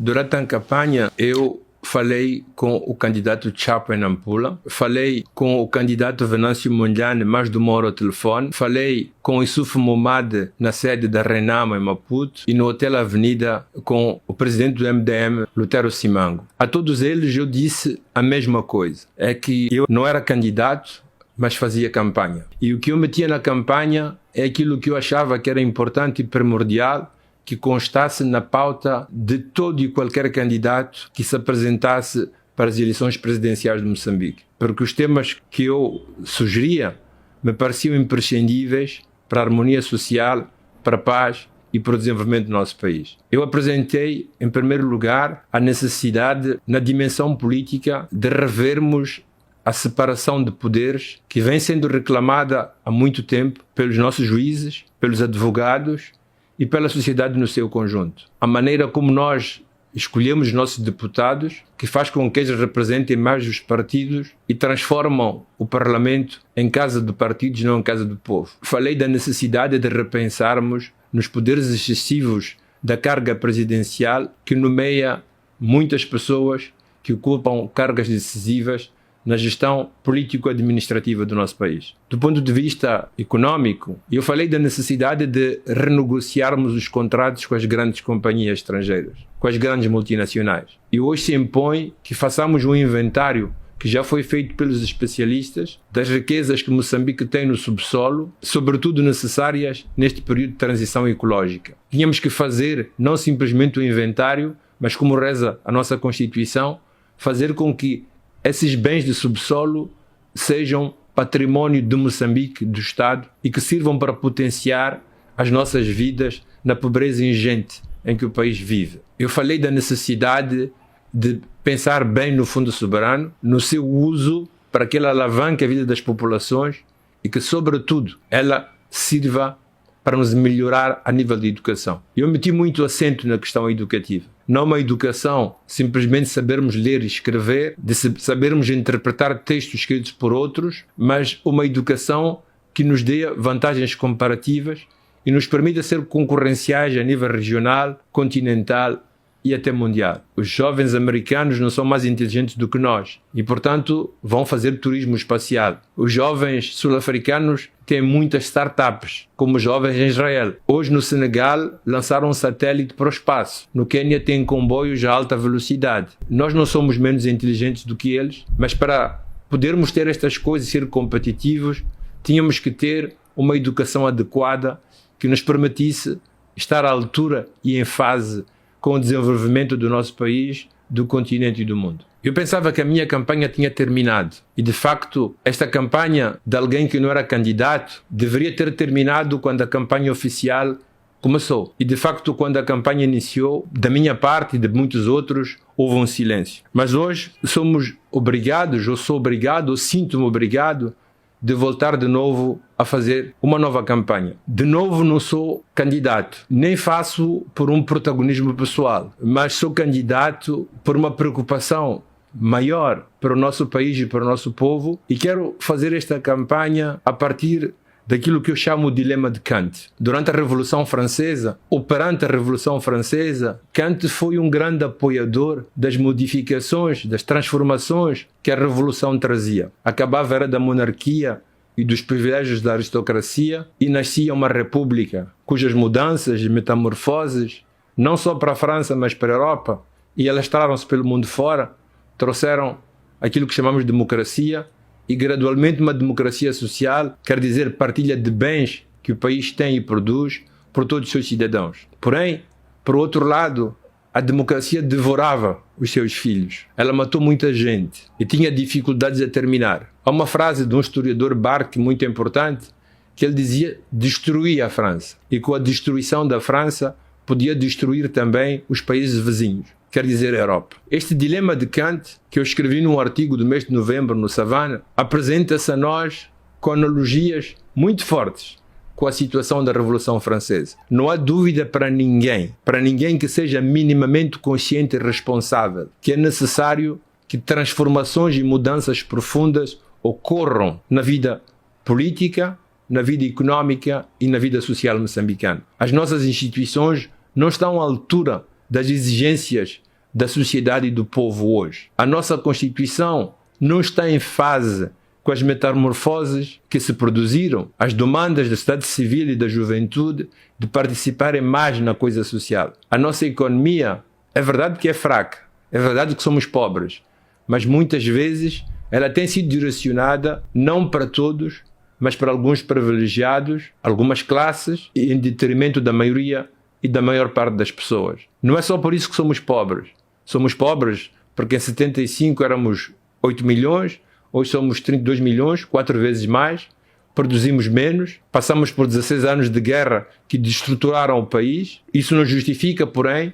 Durante a campanha, eu falei com o candidato Chapo em Nampula, falei com o candidato Venâncio Mondlane mais de uma hora ao telefone, falei com Issoufou Momade na sede da Renamo em Maputo e no Hotel Avenida com o presidente do MDM, Lutero Simango. A todos eles eu disse a mesma coisa, é que eu não era candidato, mas fazia campanha. E o que eu metia na campanha é aquilo que eu achava que era importante e primordial, que constasse na pauta de todo e qualquer candidato que se apresentasse para as eleições presidenciais de Moçambique. Porque os temas que eu sugeria me pareciam imprescindíveis para a harmonia social, para a paz e para o desenvolvimento do nosso país. Eu apresentei, em primeiro lugar, a necessidade, na dimensão política, de revermos a separação de poderes que vem sendo reclamada há muito tempo pelos nossos juízes, pelos advogados e pela sociedade no seu conjunto. A maneira como nós escolhemos os nossos deputados, que faz com que eles representem mais os partidos e transformam o Parlamento em casa de partidos, não em casa do povo. Falei da necessidade de repensarmos nos poderes excessivos da carga presidencial, que nomeia muitas pessoas que ocupam cargas decisivas na gestão político-administrativa do nosso país. Do ponto de vista econômico, eu falei da necessidade de renegociarmos os contratos com as grandes companhias estrangeiras, com as grandes multinacionais. E hoje se impõe que façamos um inventário que já foi feito pelos especialistas das riquezas que Moçambique tem no subsolo, sobretudo necessárias neste período de transição ecológica. Tínhamos que fazer não simplesmente o inventário, mas como reza a nossa Constituição, fazer com que esses bens de subsolo sejam património de Moçambique, do Estado, e que sirvam para potenciar as nossas vidas na pobreza ingente em que o país vive. Eu falei da necessidade de pensar bem no Fundo Soberano, no seu uso para que ele alavanque a vida das populações e que, sobretudo, ela sirva para nos melhorar a nível de educação. Eu meti muito acento na questão educativa. Não uma educação simplesmente sabermos ler e escrever, de sabermos interpretar textos escritos por outros, mas uma educação que nos dê vantagens comparativas e nos permita ser concorrenciais a nível regional, continental e até mundial. Os jovens americanos não são mais inteligentes do que nós e, portanto, vão fazer turismo espacial. Os jovens sul-africanos têm muitas startups, como os jovens em Israel. Hoje, no Senegal, lançaram um satélite para o espaço. No Quênia, tem comboios a alta velocidade. Nós não somos menos inteligentes do que eles, mas para podermos ter estas coisas e ser competitivos, tínhamos que ter uma educação adequada que nos permitisse estar à altura e em fase com o desenvolvimento do nosso país, do continente e do mundo. Eu pensava que a minha campanha tinha terminado e, de facto, esta campanha de alguém que não era candidato deveria ter terminado quando a campanha oficial começou. E, de facto, quando a campanha iniciou, da minha parte e de muitos outros, houve um silêncio. Mas hoje somos obrigados, ou sou obrigado, ou sinto-me obrigado de voltar de novo a fazer uma nova campanha. De novo não sou candidato, nem faço por um protagonismo pessoal, mas sou candidato por uma preocupação maior para o nosso país e para o nosso povo, e quero fazer esta campanha a partir daquilo que eu chamo o dilema de Kant. Durante a Revolução Francesa, ou perante a Revolução Francesa, Kant foi um grande apoiador das modificações, das transformações que a Revolução trazia. Acabava a era da monarquia e dos privilégios da aristocracia e nascia uma república, cujas mudanças e metamorfoses, não só para a França, mas para a Europa, e alastraram-se pelo mundo fora, trouxeram aquilo que chamamos de democracia, e gradualmente uma democracia social, quer dizer partilha de bens que o país tem e produz por todos os seus cidadãos. Porém, por outro lado, a democracia devorava os seus filhos. Ela matou muita gente e tinha dificuldades a terminar. Há uma frase de um historiador Barque muito importante que ele dizia: destruía a França, e com a destruição da França podia destruir também os países vizinhos, quer dizer a Europa. Este dilema de Kant, que eu escrevi num artigo do mês de novembro no Savana, apresenta-se a nós com analogias muito fortes com a situação da Revolução Francesa. Não há dúvida para ninguém que seja minimamente consciente e responsável, que é necessário que transformações e mudanças profundas ocorram na vida política, na vida económica e na vida social moçambicana. As nossas instituições não estão à altura das exigências da sociedade e do povo hoje. A nossa Constituição não está em fase com as metamorfoses que se produziram, as demandas da sociedade civil e da juventude de participarem mais na coisa social. A nossa economia é verdade que é fraca, é verdade que somos pobres, mas muitas vezes ela tem sido direcionada não para todos, mas para alguns privilegiados, algumas classes, em detrimento da maioria e da maior parte das pessoas. Não é só por isso que somos pobres. Somos pobres porque em 75 éramos 8 milhões, hoje somos 32 milhões, 4 vezes mais, produzimos menos, passamos por 16 anos de guerra que destruturaram o país. Isso não justifica, porém,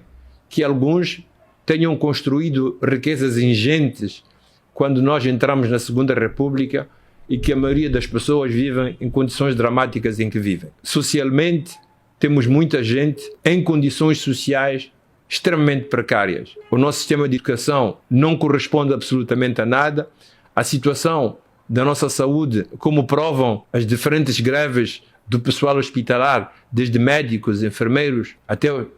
que alguns tenham construído riquezas ingentes quando nós entramos na Segunda República e que a maioria das pessoas vivem em condições dramáticas em que vivem. Socialmente, temos muita gente em condições sociais extremamente precárias. O nosso sistema de educação não corresponde absolutamente a nada. A situação da nossa saúde, como provam as diferentes greves do pessoal hospitalar, desde médicos, enfermeiros, até os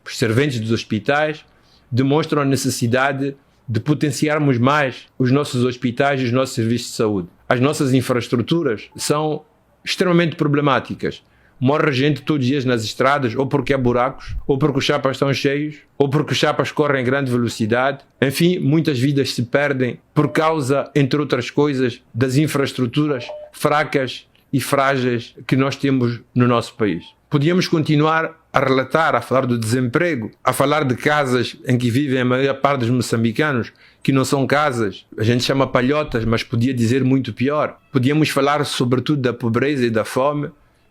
serventes dos hospitais, demonstram a necessidade de potenciarmos mais os nossos hospitais e os nossos serviços de saúde. As nossas infraestruturas são extremamente problemáticas. Morre gente todos os dias nas estradas, ou porque há buracos, ou porque os chapas estão cheios, ou porque os chapas correm em grande velocidade. Enfim, muitas vidas se perdem por causa, entre outras coisas, das infraestruturas fracas e frágeis que nós temos no nosso país. Podíamos continuar a relatar, a falar do desemprego, a falar de casas em que vivem a maior parte dos moçambicanos, que não são casas, a gente chama palhotas, mas podia dizer muito pior. Podíamos falar sobretudo da pobreza e da fome,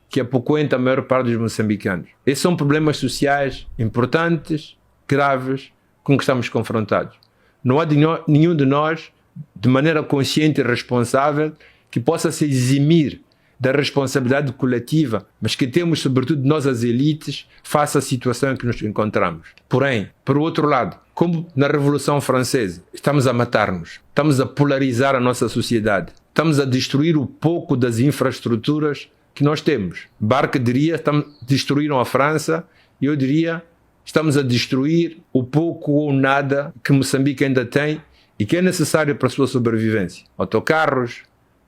que apoquenta a maior parte dos moçambicanos. Esses são problemas sociais importantes, graves, com que estamos confrontados. Não há nenhum de nós, de maneira consciente e responsável, que possa se eximir da responsabilidade coletiva, mas que temos, sobretudo nós as elites, face à situação em que nos encontramos. Porém, por outro lado, como na Revolução Francesa, estamos a matar-nos, estamos a polarizar a nossa sociedade, estamos a destruir o pouco das infraestruturas que nós temos. Barque diria, destruíram a França, e eu diria, estamos a destruir o pouco ou nada que Moçambique ainda tem e que é necessário para a sua sobrevivência. Autocarros,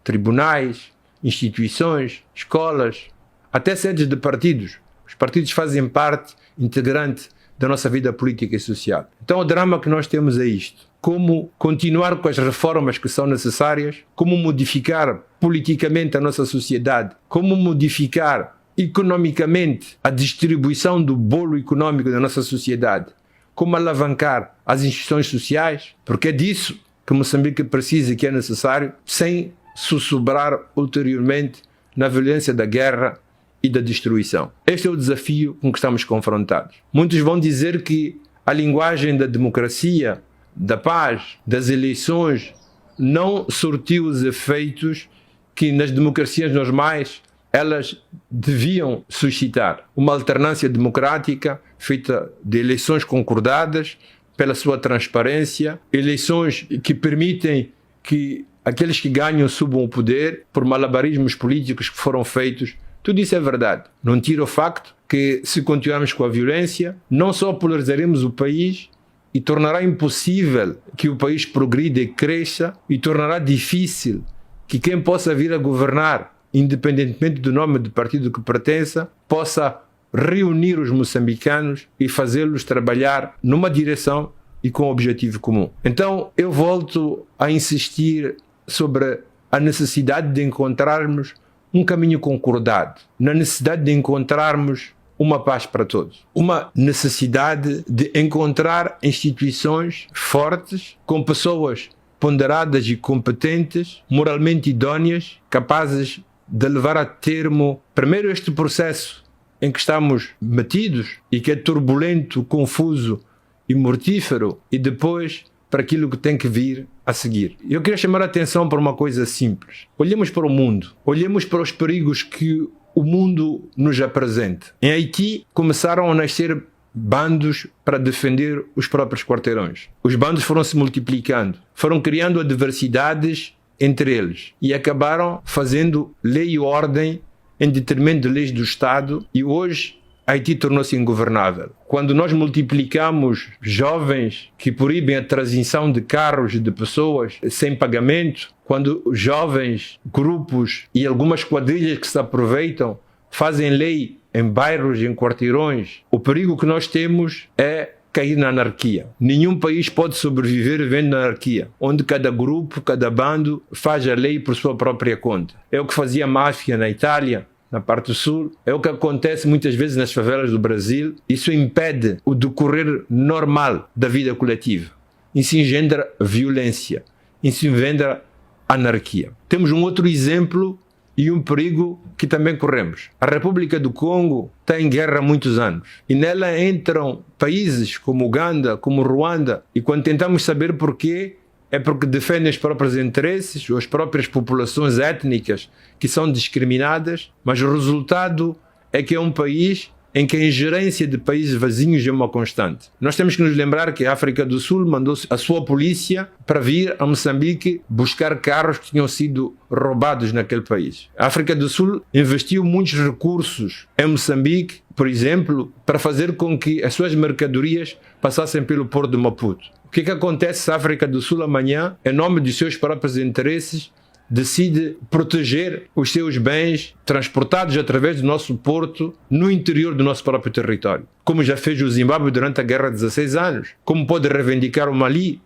tribunais, instituições, escolas, até sedes de partidos. Os partidos fazem parte integrante da nossa vida política e social. Então o drama que nós temos é isto. Como continuar com as reformas que são necessárias, como modificar politicamente a nossa sociedade, como modificar economicamente a distribuição do bolo econômico da nossa sociedade, como alavancar as instituições sociais, porque é disso que Moçambique precisa e que é necessário, sem sussurrar ulteriormente na violência da guerra e da destruição. Este é o desafio com que estamos confrontados. Muitos vão dizer que a linguagem da democracia, da paz, das eleições, não surtiu os efeitos que nas democracias normais elas deviam suscitar. Uma alternância democrática feita de eleições concordadas pela sua transparência, eleições que permitem que aqueles que ganham subam o poder por malabarismos políticos que foram feitos. Tudo isso é verdade. Não tira o facto que, se continuarmos com a violência, não só polarizaremos o país e tornará impossível que o país progrida e cresça, e tornará difícil que quem possa vir a governar, independentemente do nome do partido que pertença, possa reunir os moçambicanos e fazê-los trabalhar numa direção e com um objetivo comum. Então, eu volto a insistir sobre a necessidade de encontrarmos um caminho concordado, na necessidade de encontrarmos uma paz para todos, uma necessidade de encontrar instituições fortes, com pessoas ponderadas e competentes, moralmente idôneas, capazes de levar a termo, primeiro, este processo em que estamos metidos e que é turbulento, confuso e mortífero, e depois para aquilo que tem que vir a seguir. Eu queria chamar a atenção para uma coisa simples. Olhemos para o mundo, olhemos para os perigos que o mundo nos apresenta. Em Haiti começaram a nascer bandos para defender os próprios quarteirões. Os bandos foram se multiplicando, foram criando adversidades entre eles e acabaram fazendo lei e ordem em detrimento de leis do Estado, e hoje Haiti tornou-se ingovernável. Quando nós multiplicamos jovens que proíbem a transição de carros de pessoas sem pagamento, quando jovens, grupos e algumas quadrilhas que se aproveitam fazem lei em bairros, em quarteirões, o perigo que nós temos é cair na anarquia. Nenhum país pode sobreviver vivendo na anarquia, onde cada grupo, cada bando faz a lei por sua própria conta. É o que fazia a máfia na Itália, na parte sul, é o que acontece muitas vezes nas favelas do Brasil. Isso impede o decorrer normal da vida coletiva. Isso engendra violência, isso engendra anarquia. Temos um outro exemplo e um perigo que também corremos. A República do Congo está em guerra há muitos anos e nela entram países como Uganda, como Ruanda, e quando tentamos saber porquê, é porque defendem os próprios interesses, ou as próprias populações étnicas que são discriminadas, mas o resultado é que é um país em que a ingerência de países vizinhos é uma constante. Nós temos que nos lembrar que a África do Sul mandou a sua polícia para vir a Moçambique buscar carros que tinham sido roubados naquele país. A África do Sul investiu muitos recursos em Moçambique, por exemplo, para fazer com que as suas mercadorias passassem pelo porto de Maputo. O que acontece se a África do Sul amanhã, em nome dos seus próprios interesses, decide proteger os seus bens transportados através do nosso porto no interior do nosso próprio território? Como já fez o Zimbábue durante a guerra de 16 anos. Como pode reivindicar o Malawi,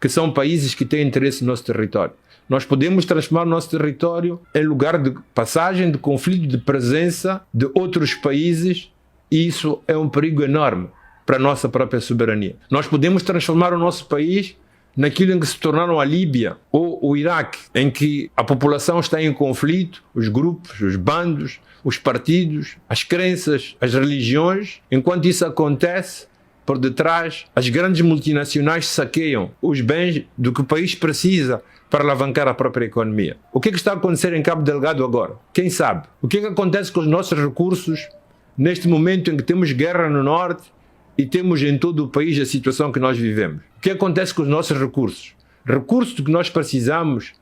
que são países que têm interesse no nosso território. Nós podemos transformar o nosso território em lugar de passagem, de conflito, de presença de outros países, e isso é um perigo enorme para a nossa própria soberania. Nós podemos transformar o nosso país naquilo em que se tornaram a Líbia ou o Iraque, em que a população está em conflito, os grupos, os bandos, os partidos, as crenças, as religiões. Enquanto isso acontece, por detrás, as grandes multinacionais saqueiam os bens do que o país precisa para alavancar a própria economia. O que está a acontecer em Cabo Delgado agora? Quem sabe? O que acontece com os nossos recursos neste momento em que temos guerra no norte e temos em todo o país a situação que nós vivemos? O que acontece com os nossos recursos? Recursos que nós precisamos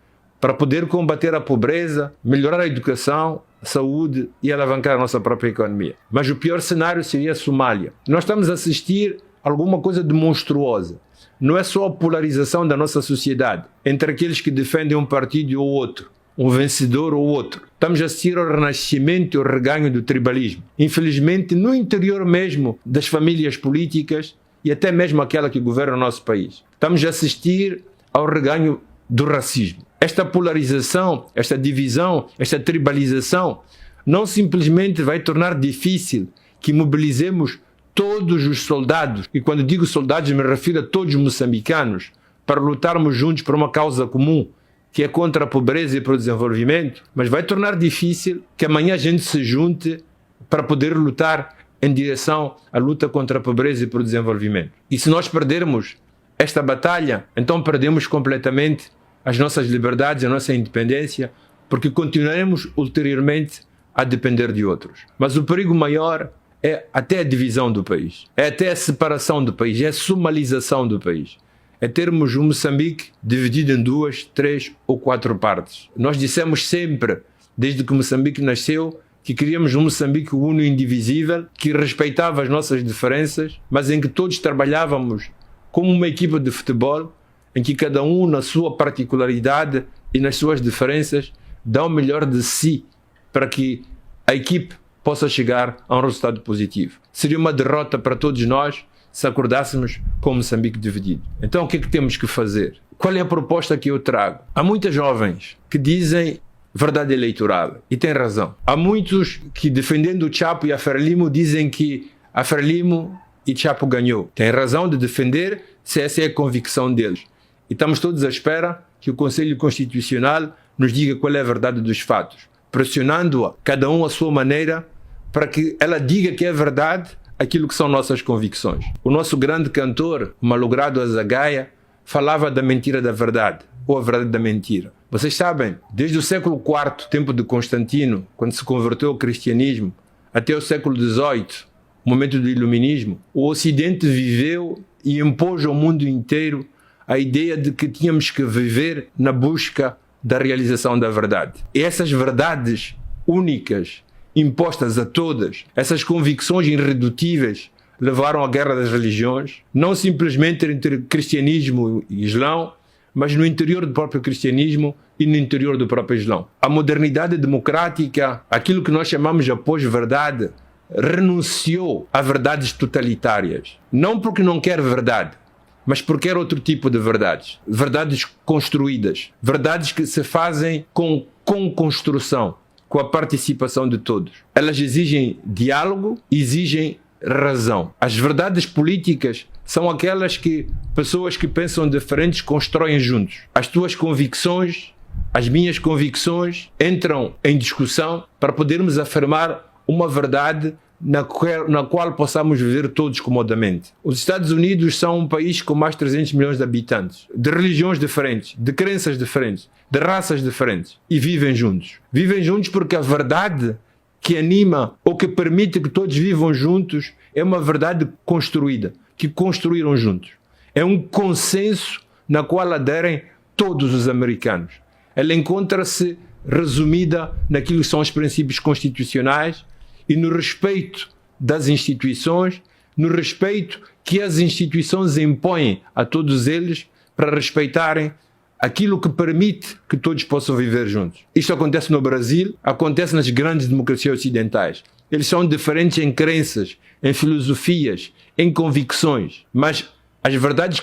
para poder combater a pobreza, melhorar a educação, a saúde e alavancar a nossa própria economia. Mas o pior cenário seria a Somália. Nós estamos a assistir a alguma coisa de monstruosa. Não é só a polarização da nossa sociedade entre aqueles que defendem um partido ou outro, um vencedor ou outro. Estamos a assistir ao renascimento e ao reganho do tribalismo. Infelizmente, no interior mesmo das famílias políticas e até mesmo aquela que governa o nosso país. Estamos a assistir ao reganho do racismo. Esta polarização, esta divisão, esta tribalização não simplesmente vai tornar difícil que mobilizemos todos os soldados, e quando digo soldados me refiro a todos os moçambicanos, para lutarmos juntos por uma causa comum, que é contra a pobreza e para o desenvolvimento, mas vai tornar difícil que amanhã a gente se junte para poder lutar em direção à luta contra a pobreza e para o desenvolvimento. E se nós perdermos esta batalha, então perdemos completamente as nossas liberdades, a nossa independência, porque continuaremos ulteriormente a depender de outros. Mas o perigo maior é até a divisão do país, é até a separação do país, é a somalização do país. É termos um Moçambique dividido em 2, 3 ou 4 partes. Nós dissemos sempre, desde que Moçambique nasceu, que queríamos um Moçambique uno e indivisível, que respeitava as nossas diferenças, mas em que todos trabalhávamos como uma equipa de futebol, em que cada um, na sua particularidade e nas suas diferenças, dá o melhor de si para que a equipe possa chegar a um resultado positivo. Seria uma derrota para todos nós se acordássemos com Moçambique dividido. Então o que é que temos que fazer? Qual é a proposta que eu trago? Há muitos jovens que dizem verdade eleitoral, e têm razão. Há muitos que, defendendo o Chapo e a Frelimo, dizem que a Frelimo e Chapo ganhou. Têm razão de defender se essa é a convicção deles. E estamos todos à espera que o Conselho Constitucional nos diga qual é a verdade dos fatos, pressionando-a, cada um à sua maneira, para que ela diga que é verdade aquilo que são nossas convicções. O nosso grande cantor, o malogrado Azagaia, falava da mentira da verdade, ou a verdade da mentira. Vocês sabem, desde o século IV, tempo de Constantino, quando se converteu ao cristianismo, até o século XVIII, o momento do iluminismo, o Ocidente viveu e impôs ao mundo inteiro a ideia de que tínhamos que viver na busca da realização da verdade. E essas verdades únicas impostas a todas, essas convicções irredutíveis, levaram à guerra das religiões, não simplesmente entre cristianismo e islão, mas no interior do próprio cristianismo e no interior do próprio islão. A modernidade democrática, aquilo que nós chamamos de pós-verdade, renunciou a verdades totalitárias. Não porque não quer verdade, mas porque quer outro tipo de verdades. Verdades construídas. Verdades que se fazem com construção, com a participação de todos. Elas exigem diálogo, exigem razão. As verdades políticas são aquelas que pessoas que pensam diferentes constroem juntos. As tuas convicções, as minhas convicções entram em discussão para podermos afirmar uma verdade na qual possamos viver todos comodamente. Os Estados Unidos são um país com mais de 300 milhões de habitantes, de religiões diferentes, de crenças diferentes, de raças diferentes, e vivem juntos. Vivem juntos porque a verdade que anima ou que permite que todos vivam juntos é uma verdade construída, que construíram juntos. É um consenso na qual aderem todos os americanos. Ela encontra-se resumida naquilo que são os princípios constitucionais e no respeito das instituições, no respeito que as instituições impõem a todos eles para respeitarem aquilo que permite que todos possam viver juntos. Isto acontece no Brasil, acontece nas grandes democracias ocidentais. Eles são diferentes em crenças, em filosofias, em convicções, mas as verdades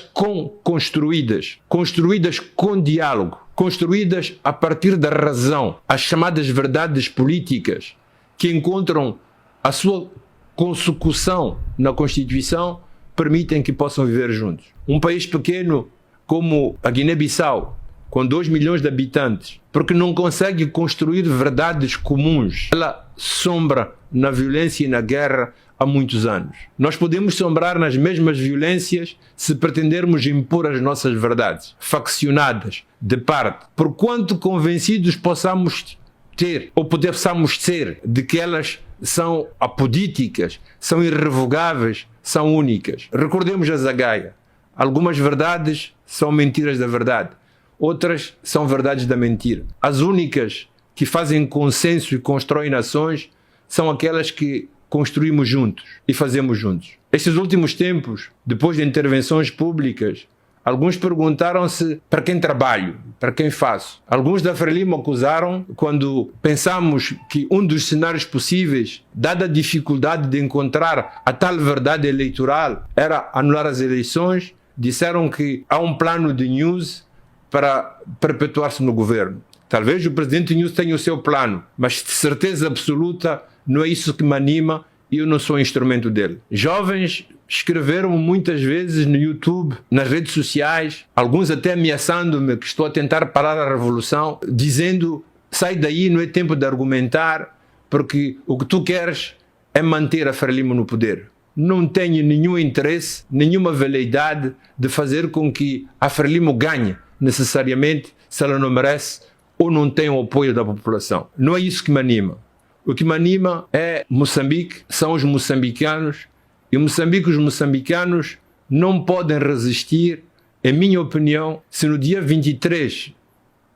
construídas com diálogo, construídas a partir da razão, as chamadas verdades políticas, que encontram a sua consecução na Constituição, permitem que possam viver juntos. Um país pequeno como a Guiné-Bissau, com 2 milhões de habitantes, porque não consegue construir verdades comuns, ela sombra na violência e na guerra há muitos anos. Nós podemos sombrar nas mesmas violências se pretendermos impor as nossas verdades, faccionadas, de parte, por quanto convencidos possamos ter, ou possamos ser, de que elas são apodíticas, são irrevogáveis, são únicas. Recordemos a Zagaia. Algumas verdades são mentiras da verdade, outras são verdades da mentira. As únicas que fazem consenso e constroem nações são aquelas que construímos juntos e fazemos juntos. Estes últimos tempos, depois de intervenções públicas, alguns perguntaram-se para quem trabalho, para quem faço. Alguns da Frelimo acusaram quando pensamos que um dos cenários possíveis, dada a dificuldade de encontrar a tal verdade eleitoral, era anular as eleições. Disseram que há um plano de News para perpetuar-se no governo. Talvez o presidente News tenha o seu plano, mas de certeza absoluta não é isso que me anima e eu não sou instrumento dele. Jovens escreveram muitas vezes no YouTube, nas redes sociais, alguns até ameaçando-me que estou a tentar parar a revolução, dizendo: sai daí, não é tempo de argumentar, porque o que tu queres é manter a Frelimo no poder. Não tenho nenhum interesse, nenhuma veleidade de fazer com que a Frelimo ganhe necessariamente, se ela não merece ou não tem o apoio da população. Não é isso que me anima. O que me anima é Moçambique, são os moçambicanos, e Moçambique, os moçambicanos não podem resistir, em minha opinião, se no dia 23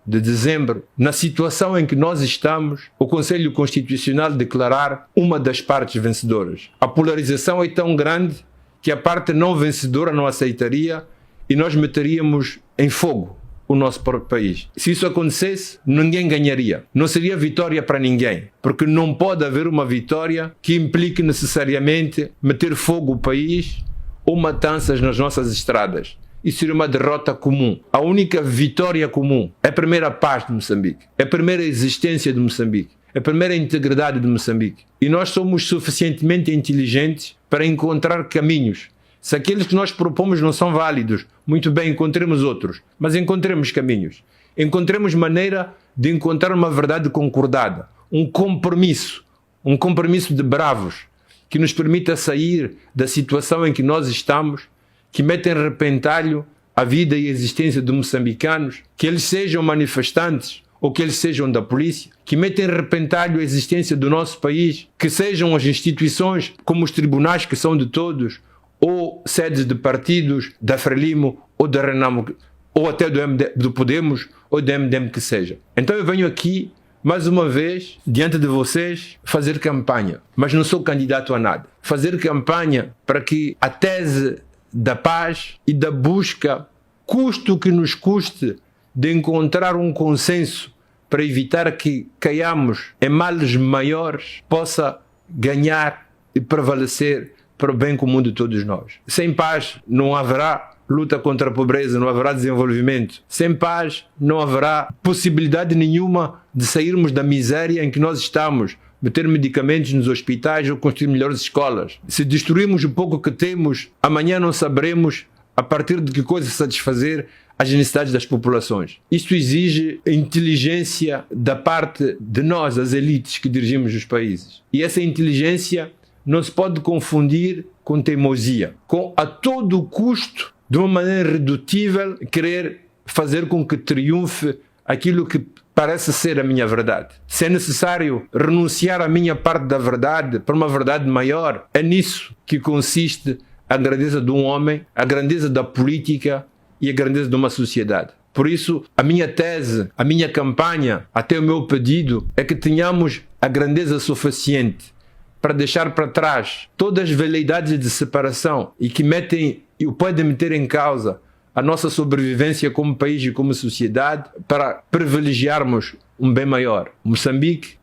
de dezembro, na situação em que nós estamos, o Conselho Constitucional declarar uma das partes vencedoras. A polarização é tão grande que a parte não vencedora não aceitaria e nós meteríamos em fogo o nosso próprio país. Se isso acontecesse, ninguém ganharia. Não seria vitória para ninguém, porque não pode haver uma vitória que implique necessariamente meter fogo ao país ou matanças nas nossas estradas. Isso seria uma derrota comum. A única vitória comum é a primeira paz de Moçambique, é a primeira existência de Moçambique, é a primeira integridade de Moçambique. E nós somos suficientemente inteligentes para encontrar caminhos. Se aqueles que nós propomos não são válidos, muito bem, encontremos outros, mas encontremos caminhos. Encontremos maneira de encontrar uma verdade concordada, um compromisso de bravos, que nos permita sair da situação em que nós estamos, que mete em repentalho a vida e a existência de moçambicanos, que eles sejam manifestantes ou que eles sejam da polícia, que metem em repentalho a existência do nosso país, que sejam as instituições como os tribunais que são de todos, ou sedes de partidos da Frelimo ou da Renamo, ou até do Podemos ou do MDM que seja. Então eu venho aqui mais uma vez, diante de vocês, fazer campanha. Mas não sou candidato a nada. Fazer campanha para que a tese da paz e da busca, custe o que nos custe, de encontrar um consenso para evitar que caiamos em males maiores, possa ganhar e prevalecer para o bem comum de todos nós. Sem paz não haverá luta contra a pobreza, não haverá desenvolvimento. Sem paz não haverá possibilidade nenhuma de sairmos da miséria em que nós estamos, meter medicamentos nos hospitais ou construir melhores escolas. Se destruirmos o pouco que temos, amanhã não saberemos a partir de que coisa satisfazer as necessidades das populações. Isto exige inteligência da parte de nós, as elites que dirigimos os países. E essa inteligência não se pode confundir com teimosia, com a todo custo, de uma maneira irredutível, querer fazer com que triunfe aquilo que parece ser a minha verdade. Se é necessário renunciar à minha parte da verdade para uma verdade maior, é nisso que consiste a grandeza de um homem, a grandeza da política e a grandeza de uma sociedade. Por isso, a minha tese, a minha campanha, até o meu pedido, é que tenhamos a grandeza suficiente para deixar para trás todas as veleidades de separação e que metem e podem meter em causa a nossa sobrevivência como país e como sociedade, para privilegiarmos um bem maior. Moçambique,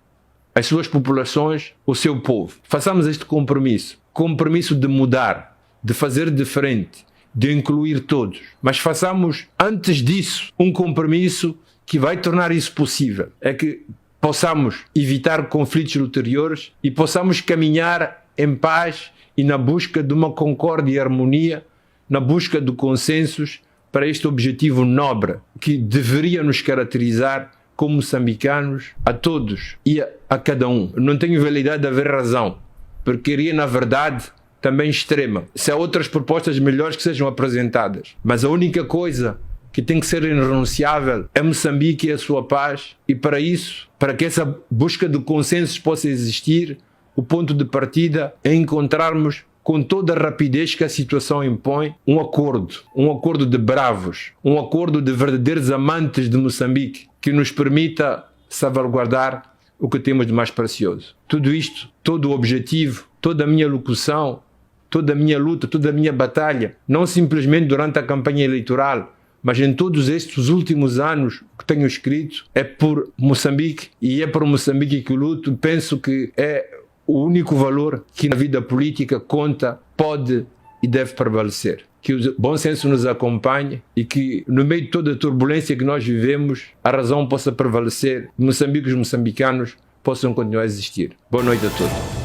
as suas populações, o seu povo. Façamos este compromisso de mudar, de fazer diferente, de incluir todos. Mas façamos, antes disso, um compromisso que vai tornar isso possível. É que possamos evitar conflitos ulteriores e possamos caminhar em paz e na busca de uma concórdia e harmonia, na busca de consensos para este objetivo nobre que deveria nos caracterizar como moçambicanos, a todos e a cada um. Não tenho veleidade de haver razão, porque queria, na verdade, também extrema. Se há outras propostas melhores que sejam apresentadas, mas a única coisa que tem que ser irrenunciável é Moçambique e a sua paz, e para isso, para que essa busca de consensos possa existir, o ponto de partida é encontrarmos com toda a rapidez que a situação impõe, um acordo de bravos, um acordo de verdadeiros amantes de Moçambique, que nos permita salvaguardar o que temos de mais precioso. Tudo isto, todo o objetivo, toda a minha locução, toda a minha luta, toda a minha batalha, não simplesmente durante a campanha eleitoral, mas em todos estes últimos anos que tenho escrito, é por Moçambique, e é por Moçambique que eu luto. Penso que é o único valor que na vida política conta, pode e deve prevalecer. Que o bom senso nos acompanhe e que, no meio de toda a turbulência que nós vivemos, a razão possa prevalecer, Moçambique e os moçambicanos possam continuar a existir. Boa noite a todos.